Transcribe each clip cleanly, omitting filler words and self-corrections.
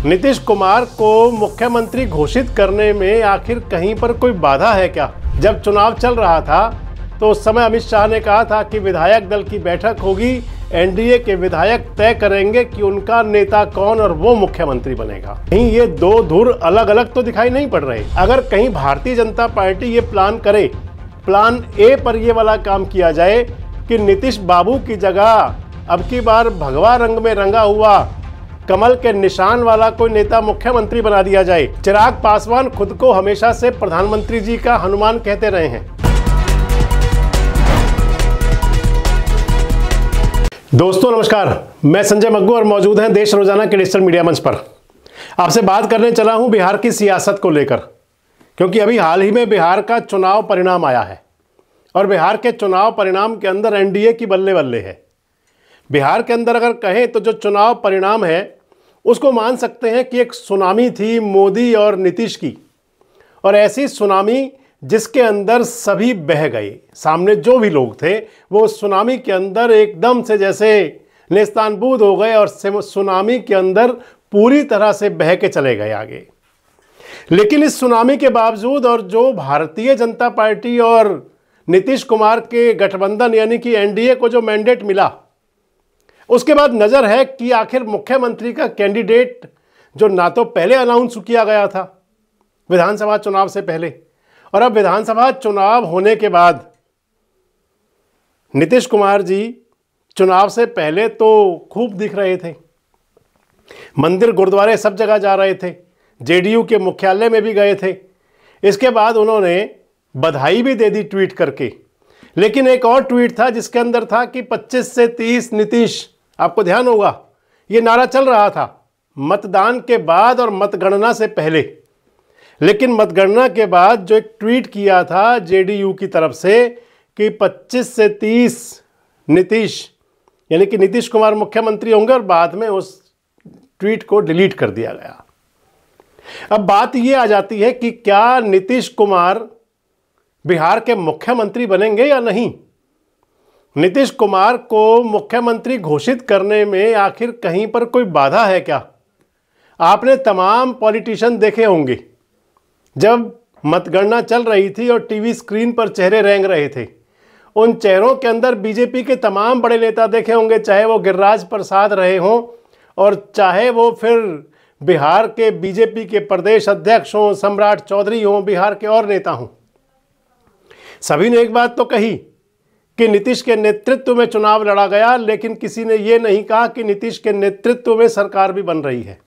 नीतीश कुमार को मुख्यमंत्री घोषित करने में आखिर कहीं पर कोई बाधा है क्या? जब चुनाव चल रहा था तो उस समय अमित शाह ने कहा था कि विधायक दल की बैठक होगी, एनडीए के विधायक तय करेंगे कि उनका नेता कौन और वो मुख्यमंत्री बनेगा। कहीं ये दो धुर अलग अलग तो दिखाई नहीं पड़ रहे। अगर कहीं भारतीय जनता पार्टी ये प्लान करे, प्लान ए पर ये वाला काम किया जाए कि नीतीश बाबू की जगह अब की बार भगवा रंग में रंगा हुआ कमल के निशान वाला कोई नेता मुख्यमंत्री बना दिया जाए। चिराग पासवान खुद को हमेशा से प्रधानमंत्री जी का हनुमान कहते रहे हैं। दोस्तों नमस्कार, मैं संजय मग्गू और मौजूद हैं देश रोजाना के डिजिटल मीडिया मंच पर। आपसे बात करने चला हूं बिहार की सियासत को लेकर, क्योंकि अभी हाल ही में बिहार का चुनाव परिणाम आया है और बिहार के चुनाव परिणाम के अंदर एनडीए की बल्ले बल्ले है। बिहार के अंदर अगर कहें तो जो चुनाव परिणाम है उसको मान सकते हैं कि एक सुनामी थी मोदी और नीतीश की, और ऐसी सुनामी जिसके अंदर सभी बह गए। सामने जो भी लोग थे वो सुनामी के अंदर एकदम से जैसे नेस्तानबूद हो गए और सुनामी के अंदर पूरी तरह से बह के चले गए आगे। लेकिन इस सुनामी के बावजूद और जो भारतीय जनता पार्टी और नीतीश कुमार के गठबंधन यानी कि एनडीए को जो मैंडेट मिला, उसके बाद नज़र है कि आखिर मुख्यमंत्री का कैंडिडेट जो ना तो पहले अनाउंस किया गया था विधानसभा चुनाव से पहले, और अब विधानसभा चुनाव होने के बाद नीतीश कुमार जी चुनाव से पहले तो खूब दिख रहे थे, मंदिर गुरुद्वारे सब जगह जा रहे थे, जेडीयू के मुख्यालय में भी गए थे। इसके बाद उन्होंने बधाई भी दे दी ट्वीट करके। लेकिन एक और ट्वीट था जिसके अंदर था कि 25 से 30 नीतीश। आपको ध्यान होगा ये नारा चल रहा था मतदान के बाद और मतगणना से पहले। लेकिन मतगणना के बाद जो एक ट्वीट किया था जेडीयू की तरफ से कि 25 से 30 नीतीश, यानी कि नीतीश कुमार मुख्यमंत्री होंगे, और बाद में उस ट्वीट को डिलीट कर दिया गया। अब बात ये आ जाती है कि क्या नीतीश कुमार बिहार के मुख्यमंत्री बनेंगे या नहीं? नीतीश कुमार को मुख्यमंत्री घोषित करने में आखिर कहीं पर कोई बाधा है क्या? आपने तमाम पॉलिटिशियन देखे होंगे जब मतगणना चल रही थी और टीवी स्क्रीन पर चेहरे रेंग रहे थे, उन चेहरों के अंदर बीजेपी के तमाम बड़े नेता देखे होंगे, चाहे वो गिरिराज प्रसाद रहे हों और चाहे वो फिर बिहार के बीजेपी के प्रदेश अध्यक्ष हों, सम्राट चौधरी हों, बिहार के और नेता हों। सभी ने एक बात तो कही कि नीतीश के नेतृत्व में चुनाव लड़ा गया, लेकिन किसी ने यह नहीं कहा कि नीतीश के नेतृत्व में सरकार भी बन रही है।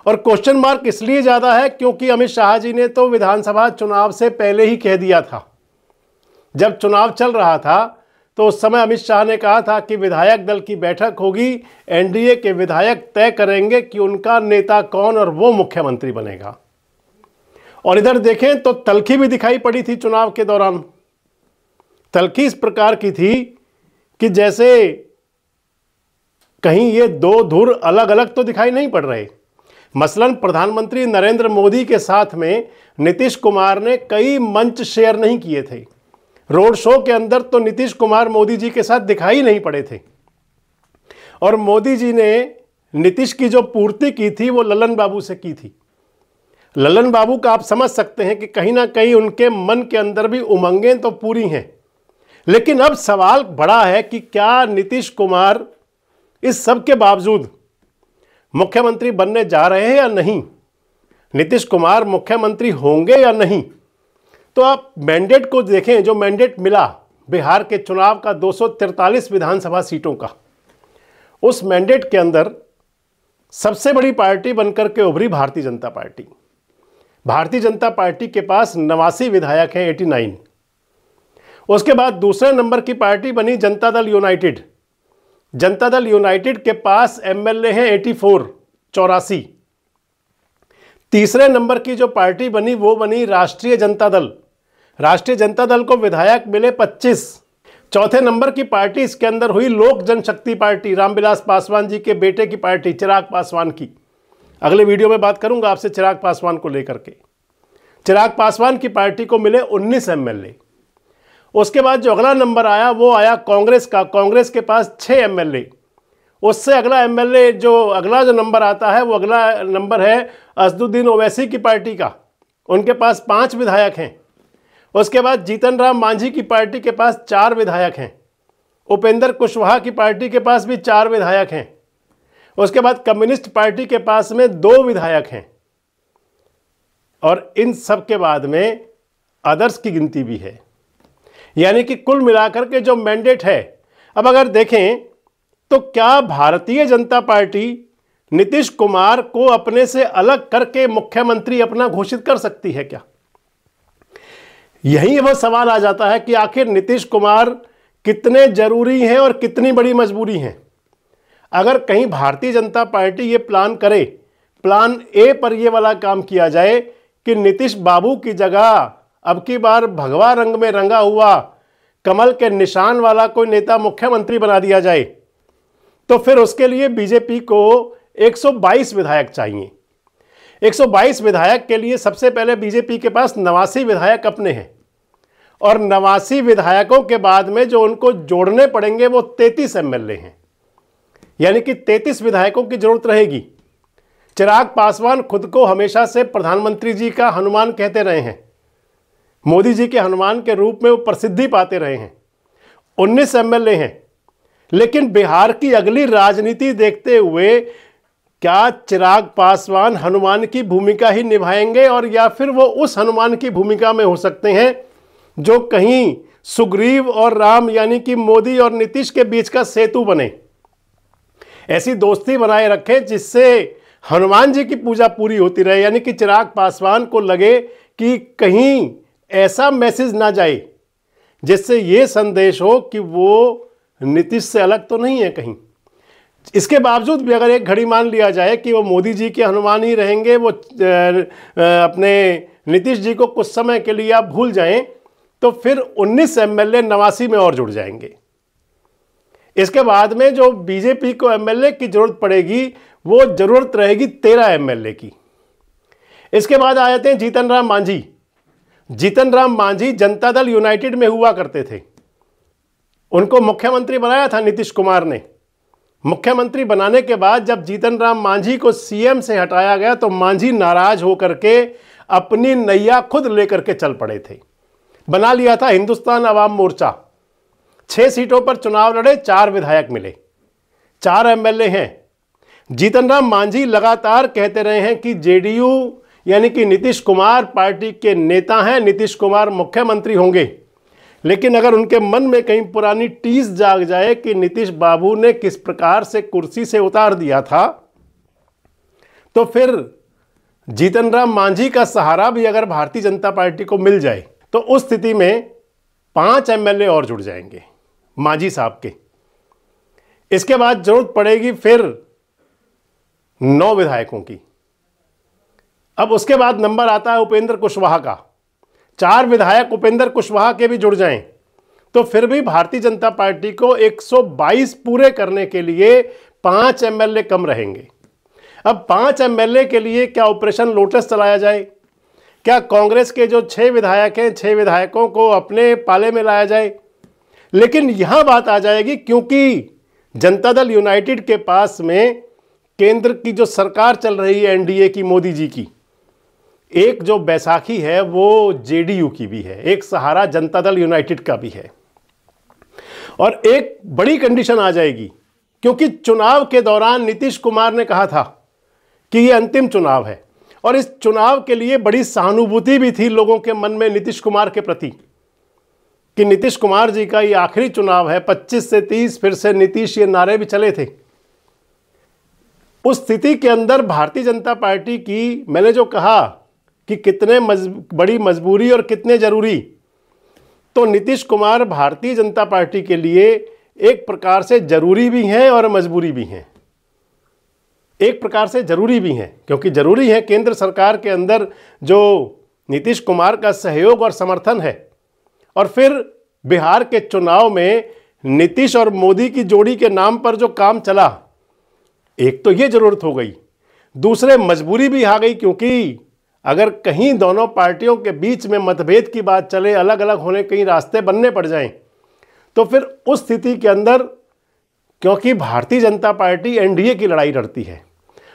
और क्वेश्चन मार्क इसलिए ज़्यादा है क्योंकि अमित शाह जी ने तो विधानसभा चुनाव से पहले ही कह दिया था। जब चुनाव चल रहा था तो उस समय अमित शाह ने कहा था कि विधायक दल की बैठक होगी, एनडीए के विधायक तय करेंगे कि उनका नेता कौन और वो मुख्यमंत्री बनेगा। और इधर देखें तो तल्खी भी दिखाई पड़ी थी चुनाव के दौरान। तल्खी इस प्रकार की थी कि जैसे कहीं ये दो धुर अलग अलग तो दिखाई नहीं पड़ रहे। मसलन प्रधानमंत्री नरेंद्र मोदी के साथ में नीतीश कुमार ने कई मंच शेयर नहीं किए थे। रोड शो के अंदर तो नीतीश कुमार मोदी जी के साथ दिखाई नहीं पड़े थे, और मोदी जी ने नीतीश की जो पूर्ति की थी वो ललन बाबू से की थी। ललन बाबू का आप समझ सकते हैं कि कहीं ना कहीं उनके मन के अंदर भी उमंगें तो पूरी हैं। लेकिन अब सवाल बड़ा है कि क्या नीतीश कुमार इस सब के बावजूद मुख्यमंत्री बनने जा रहे हैं या नहीं? नीतीश कुमार मुख्यमंत्री होंगे या नहीं? तो आप मैंडेट को देखें, जो मैंडेट मिला बिहार के चुनाव का 243 विधानसभा सीटों का, उस मैंडेट के अंदर सबसे बड़ी पार्टी बनकर के उभरी भारतीय जनता पार्टी। भारतीय जनता पार्टी के पास 89 विधायक हैं, 89। उसके बाद दूसरे नंबर की पार्टी बनी जनता दल यूनाइटेड। जनता दल यूनाइटेड के पास एमएलए हैं 84। तीसरे नंबर की जो पार्टी बनी वो बनी राष्ट्रीय जनता दल। राष्ट्रीय जनता दल को विधायक मिले 25। चौथे नंबर की पार्टी इसके अंदर हुई लोक जनशक्ति पार्टी, रामविलास पासवान जी के बेटे की पार्टी, चिराग पासवान की। अगले वीडियो में बात करूंगा आपसे चिराग पासवान को लेकर के। चिराग पासवान की पार्टी को मिले 19 एमएलए। उसके बाद जो अगला नंबर आया वो आया कांग्रेस का। कांग्रेस के पास 6 एमएलए। उससे अगला एमएलए अगला जो नंबर आता है वो अगला नंबर है असदुद्दीन ओवैसी की पार्टी का। उनके पास 5 विधायक हैं। उसके बाद जीतन राम मांझी की पार्टी के पास 4 विधायक हैं। उपेंद्र कुशवाहा की पार्टी के पास भी 4 विधायक हैं। उसके बाद कम्युनिस्ट पार्टी के पास में 2 विधायक हैं। और इन सब के बाद में अदर्स की गिनती भी है, यानी कि कुल मिलाकर के जो मैंडेट है। अब अगर देखें तो क्या भारतीय जनता पार्टी नीतीश कुमार को अपने से अलग करके मुख्यमंत्री अपना घोषित कर सकती है क्या? यही वह सवाल आ जाता है कि आखिर नीतीश कुमार कितने जरूरी हैं और कितनी बड़ी मजबूरी हैं। अगर कहीं भारतीय जनता पार्टी ये प्लान करे, प्लान ए पर ये वाला काम किया जाए कि नीतीश बाबू की जगह अब की बार भगवा रंग में रंगा हुआ कमल के निशान वाला कोई नेता मुख्यमंत्री बना दिया जाए, तो फिर उसके लिए बीजेपी को 122 विधायक चाहिए। 122 विधायक के लिए सबसे पहले बीजेपी के पास 89 विधायक अपने हैं, और 89 विधायकों के बाद में जो उनको जोड़ने पड़ेंगे वो 33 एमएलए हैं, यानी कि 33 विधायकों की जरूरत रहेगी। चिराग पासवान खुद को हमेशा से प्रधानमंत्री जी का हनुमान कहते रहे हैं, मोदी जी के हनुमान के रूप में वो प्रसिद्धि पाते रहे हैं। 19 एमएलए हैं, लेकिन बिहार की अगली राजनीति देखते हुए क्या चिराग पासवान हनुमान की भूमिका ही निभाएंगे, और या फिर वो उस हनुमान की भूमिका में हो सकते हैं जो कहीं सुग्रीव और राम यानी कि मोदी और नीतीश के बीच का सेतु बने, ऐसी दोस्ती बनाए रखें जिससे हनुमान जी की पूजा पूरी होती रहे। यानी कि चिराग पासवान को लगे कि कहीं ऐसा मैसेज ना जाए जिससे ये संदेश हो कि वो नीतीश से अलग तो नहीं है कहीं। इसके बावजूद भी अगर एक घड़ी मान लिया जाए कि वो मोदी जी के हनुमान ही रहेंगे, वो अपने नीतीश जी को कुछ समय के लिए आप भूल जाएं, तो फिर 19 एमएलए 89 में और जुड़ जाएंगे। इसके बाद में जो बीजेपी को एमएलए की जरूरत पड़ेगी वो जरूरत रहेगी 13 एमएलए की। इसके बाद आ जाते हैं जीतन राम मांझी। जीतन राम मांझी जनता दल यूनाइटेड में हुआ करते थे। उनको मुख्यमंत्री बनाया था नीतीश कुमार ने। मुख्यमंत्री बनाने के बाद जब जीतन राम मांझी को सीएम से हटाया गया तो मांझी नाराज होकर के अपनी नैया खुद लेकर के चल पड़े थे। बना लिया था हिंदुस्तान अवाम मोर्चा। 6 सीटों पर चुनाव लड़े, 4 विधायक मिले, 4 एमएलए हैं। जीतन राम मांझी लगातार कहते रहे हैं कि जेडीयू यानी कि नीतीश कुमार पार्टी के नेता हैं, नीतीश कुमार मुख्यमंत्री होंगे। लेकिन अगर उनके मन में कहीं पुरानी टीस जाग जाए कि नीतीश बाबू ने किस प्रकार से कुर्सी से उतार दिया था, तो फिर जीतन राम मांझी का सहारा भी अगर भारतीय जनता पार्टी को मिल जाए तो उस स्थिति में 5 एमएलए और जुड़ जाएंगे मांझी साहब के। इसके बाद जरूरत पड़ेगी फिर 9 विधायकों की। अब उसके बाद नंबर आता है उपेंद्र कुशवाहा का। 4 विधायक उपेंद्र कुशवाहा के भी जुड़ जाएं तो फिर भी भारतीय जनता पार्टी को 122 पूरे करने के लिए 5 एमएलए कम रहेंगे। अब 5 एमएलए के लिए क्या ऑपरेशन लोटस चलाया जाए? क्या कांग्रेस के जो 6 विधायक हैं, 6 विधायकों को अपने पाले में लाया जाए? लेकिन यहां बात आ जाएगी, क्योंकि जनता दल यूनाइटेड के पास में केंद्र की जो सरकार चल रही है एनडीए की, मोदी जी की, एक जो बैसाखी है वो जेडीयू की भी है, एक सहारा जनता दल यूनाइटेड का भी है। और एक बड़ी कंडीशन आ जाएगी, क्योंकि चुनाव के दौरान नीतीश कुमार ने कहा था कि ये अंतिम चुनाव है, और इस चुनाव के लिए बड़ी सहानुभूति भी थी लोगों के मन में नीतीश कुमार के प्रति कि नीतीश कुमार जी का ये आखिरी चुनाव है, 25 से 30 फिर से नीतीश, ये नारे भी चले थे। उस स्थिति के अंदर भारतीय जनता पार्टी की, मैंने जो कहा कि कितने बड़ी मजबूरी और कितने जरूरी, तो नीतीश कुमार भारतीय जनता पार्टी के लिए एक प्रकार से जरूरी भी हैं और मजबूरी भी हैं। एक प्रकार से जरूरी भी हैं क्योंकि जरूरी है केंद्र सरकार के अंदर जो नीतीश कुमार का सहयोग और समर्थन है, और फिर बिहार के चुनाव में नीतीश और मोदी की जोड़ी के नाम पर जो काम चला, एक तो ये जरूरत हो गई, दूसरे मजबूरी भी आ गई, क्योंकि अगर कहीं दोनों पार्टियों के बीच में मतभेद की बात चले, अलग अलग होने कहीं रास्ते बनने पड़ जाएं, तो फिर उस स्थिति के अंदर क्योंकि भारतीय जनता पार्टी एनडीए की लड़ाई लड़ती है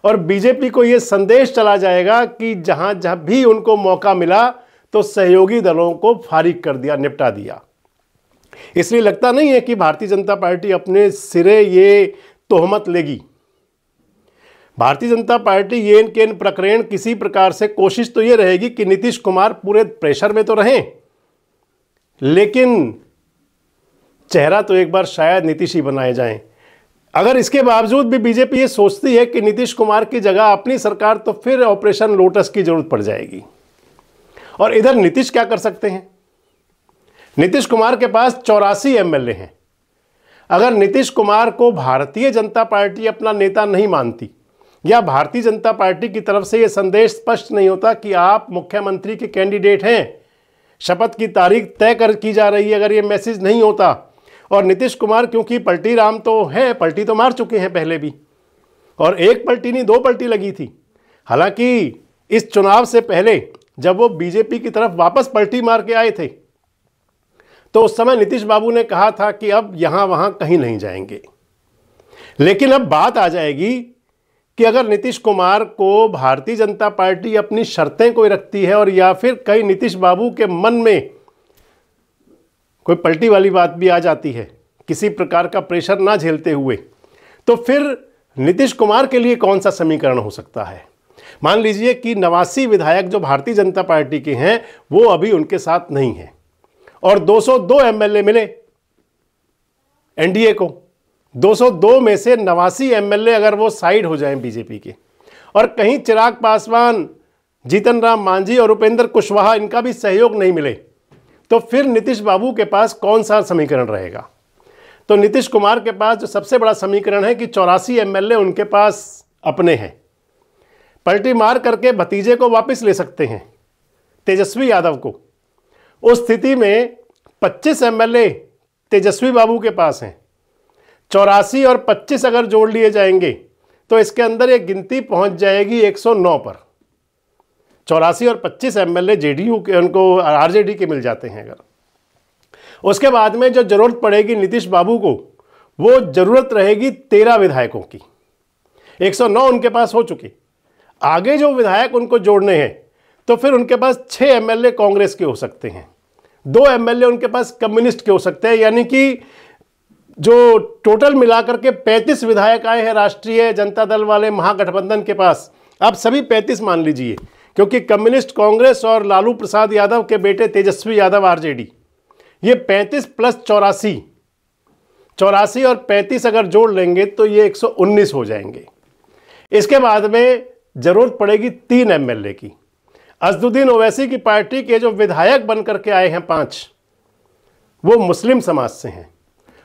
और बीजेपी को यह संदेश चला जाएगा कि जहां जब भी उनको मौका मिला तो सहयोगी दलों को फारिग कर दिया, निपटा दिया। इसलिए लगता नहीं है कि भारतीय जनता पार्टी अपने सिरे ये तोहमत लेगी। भारतीय जनता पार्टी ये के प्रकरण किसी प्रकार से कोशिश तो ये रहेगी कि नीतीश कुमार पूरे प्रेशर में तो रहें, लेकिन चेहरा तो एक बार शायद नीतीश ही बनाए जाएं। अगर इसके बावजूद भी बीजेपी ये सोचती है कि नीतीश कुमार की जगह अपनी सरकार, तो फिर ऑपरेशन लोटस की जरूरत पड़ जाएगी। और इधर नीतीश क्या कर सकते हैं? नीतीश कुमार के पास 84 एमएलए हैं। अगर नीतीश कुमार को भारतीय जनता पार्टी अपना नेता नहीं मानती या भारतीय जनता पार्टी की तरफ से यह संदेश स्पष्ट नहीं होता कि आप मुख्यमंत्री के कैंडिडेट हैं, शपथ की तारीख तय कर की जा रही है, अगर ये मैसेज नहीं होता, और नीतीश कुमार क्योंकि पलटी राम तो है, पलटी तो मार चुके हैं पहले भी, और एक पलटी नहीं 2 पलटी लगी थी। हालांकि इस चुनाव से पहले जब वो बीजेपी की तरफ वापस पलटी मार के आए थे तो उस समय नीतीश बाबू ने कहा था कि अब यहां वहां कहीं नहीं जाएंगे। लेकिन अब बात आ जाएगी कि अगर नीतीश कुमार को भारतीय जनता पार्टी अपनी शर्तें कोई रखती है और या फिर कहीं नीतीश बाबू के मन में कोई पलटी वाली बात भी आ जाती है, किसी प्रकार का प्रेशर ना झेलते हुए, तो फिर नीतीश कुमार के लिए कौन सा समीकरण हो सकता है? मान लीजिए कि 89 विधायक जो भारतीय जनता पार्टी के हैं वो अभी उनके साथ नहीं है और 202 एमएलए मिले एनडीए को। 202 में से 89 एमएलए अगर वो साइड हो जाएं बीजेपी के, और कहीं चिराग पासवान, जीतन राम मांझी और उपेंद्र कुशवाहा इनका भी सहयोग नहीं मिले, तो फिर नीतीश बाबू के पास कौन सा समीकरण रहेगा? तो नीतीश कुमार के पास जो सबसे बड़ा समीकरण है कि 84 एमएलए उनके पास अपने हैं, पलटी मार करके भतीजे को वापस ले सकते हैं, तेजस्वी यादव को। उस स्थिति में 25 एमएलए तेजस्वी बाबू के पास हैं, 84 और 25 अगर जोड़ लिए जाएंगे तो इसके अंदर एक गिनती पहुंच जाएगी 109 पर। 84 और 25 एमएलए जेडीयू के, उनको आरजेडी के मिल जाते हैं। अगर उसके बाद में जो जरूरत पड़ेगी नीतीश बाबू को, वो जरूरत रहेगी 13 विधायकों की। 109 उनके पास हो चुके, आगे जो विधायक उनको जोड़ने हैं तो फिर उनके पास 6 एमएलए कांग्रेस के हो सकते हैं, 2 एमएलए उनके पास कम्युनिस्ट के हो सकते हैं, यानी कि जो टोटल मिलाकर के 35 विधायक आए हैं राष्ट्रीय जनता दल वाले महागठबंधन के पास। आप सभी 35 मान लीजिए, क्योंकि कम्युनिस्ट कांग्रेस और लालू प्रसाद यादव के बेटे तेजस्वी यादव आरजेडी, ये 35 प्लस 84, 84 और 35 अगर जोड़ लेंगे तो ये 119 हो जाएंगे। इसके बाद में जरूरत पड़ेगी 3 एमएलए की। असदुद्दीन ओवैसी की पार्टी के जो विधायक बनकर के आए हैं 5, वो मुस्लिम समाज से हैं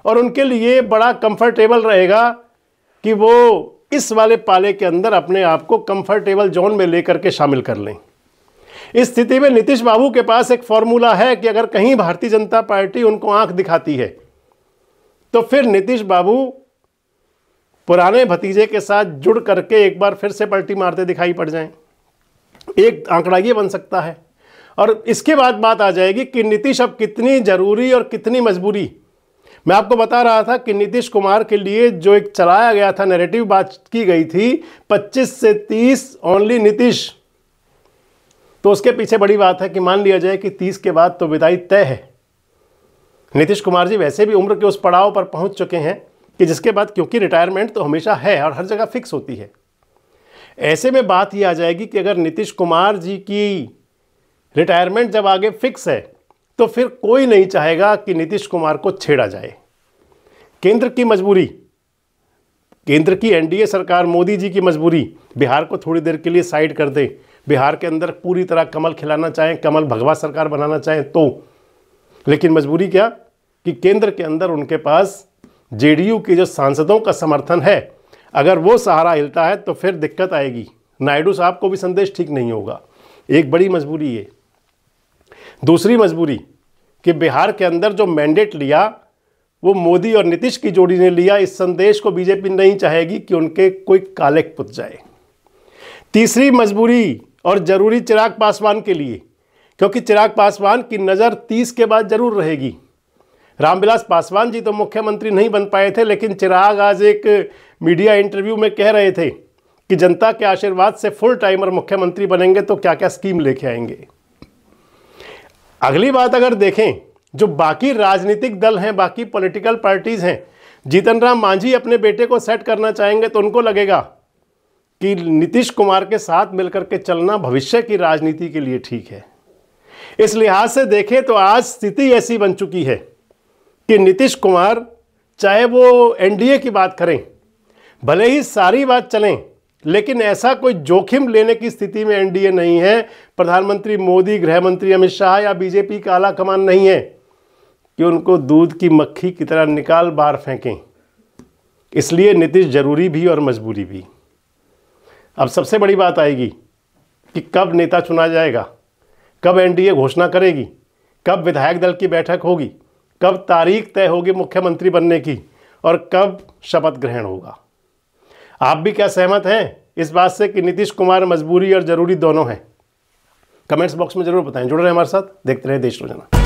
और उनके लिए बड़ा कंफर्टेबल रहेगा कि वो इस वाले पाले के अंदर अपने आप को कंफर्टेबल जोन में लेकर के शामिल कर लें। इस स्थिति में नीतीश बाबू के पास एक फॉर्मूला है कि अगर कहीं भारतीय जनता पार्टी उनको आंख दिखाती है तो फिर नीतीश बाबू पुराने भतीजे के साथ जुड़ करके एक बार फिर से पलटी मारते दिखाई पड़ जाएं। एक आंकड़ा ये बन सकता है। और इसके बाद बात आ जाएगी कि नीतीश अब कितनी जरूरी और कितनी मजबूरी। मैं आपको बता रहा था कि नीतीश कुमार के लिए जो एक चलाया गया था नैरेटिव, बात की गई थी 25 से 30 ओनली नीतीश, तो उसके पीछे बड़ी बात है कि मान लिया जाए कि 30 के बाद तो विदाई तय है। नीतीश कुमार जी वैसे भी उम्र के उस पड़ाव पर पहुंच चुके हैं कि जिसके बाद, क्योंकि रिटायरमेंट तो हमेशा है और हर जगह फिक्स होती है, ऐसे में बात ये आ जाएगी कि अगर नीतीश कुमार जी की रिटायरमेंट जब आगे फिक्स है तो फिर कोई नहीं चाहेगा कि नीतीश कुमार को छेड़ा जाए। केंद्र की मजबूरी, केंद्र की एनडीए सरकार, मोदी जी की मजबूरी बिहार को थोड़ी देर के लिए साइड कर दे, बिहार के अंदर पूरी तरह कमल खिलाना चाहें, कमल भगवा सरकार बनाना चाहें तो, लेकिन मजबूरी क्या कि केंद्र के अंदर उनके पास जेडीयू के जो सांसदों का समर्थन है, अगर वो सहारा हिलता है तो फिर दिक्कत आएगी। नायडू साहब को भी संदेश ठीक नहीं होगा। एक बड़ी मजबूरी है। दूसरी मजबूरी कि बिहार के अंदर जो मैंडेट लिया वो मोदी और नीतीश की जोड़ी ने लिया। इस संदेश को बीजेपी नहीं चाहेगी कि उनके कोई काले पुत जाए। तीसरी मजबूरी और जरूरी चिराग पासवान के लिए, क्योंकि चिराग पासवान की नज़र 30 के बाद जरूर रहेगी। रामविलास पासवान जी तो मुख्यमंत्री नहीं बन पाए थे, लेकिन चिराग आज एक मीडिया इंटरव्यू में कह रहे थे कि जनता के आशीर्वाद से फुल टाइमर मुख्यमंत्री बनेंगे तो क्या क्या स्कीम लेके आएंगे। अगली बात अगर देखें, जो बाकी राजनीतिक दल हैं, बाकी पॉलिटिकल पार्टीज हैं, जीतन राम मांझी अपने बेटे को सेट करना चाहेंगे तो उनको लगेगा कि नीतीश कुमार के साथ मिलकर के चलना भविष्य की राजनीति के लिए ठीक है। इस लिहाज से देखें तो आज स्थिति ऐसी बन चुकी है कि नीतीश कुमार चाहे वो एनडीए की बात करें, भले ही सारी बात चलें, लेकिन ऐसा कोई जोखिम लेने की स्थिति में एनडीए नहीं है। प्रधानमंत्री मोदी, गृह मंत्री अमित शाह या बीजेपी का आला कमान नहीं है कि उनको दूध की मक्खी की तरह निकाल बाहर फेंकें। इसलिए नीतीश जरूरी भी और मजबूरी भी। अब सबसे बड़ी बात आएगी कि कब नेता चुना जाएगा, कब एनडीए घोषणा करेगी, कब विधायक दल की बैठक होगी, कब तारीख तय होगी मुख्यमंत्री बनने की और कब शपथ ग्रहण होगा। आप भी क्या सहमत हैं इस बात से कि नीतीश कुमार मजबूरी और ज़रूरी दोनों हैं? कमेंट्स बॉक्स में ज़रूर बताएं। जुड़ रहे हैं हमारे साथ, देखते रहे देश रोजाना।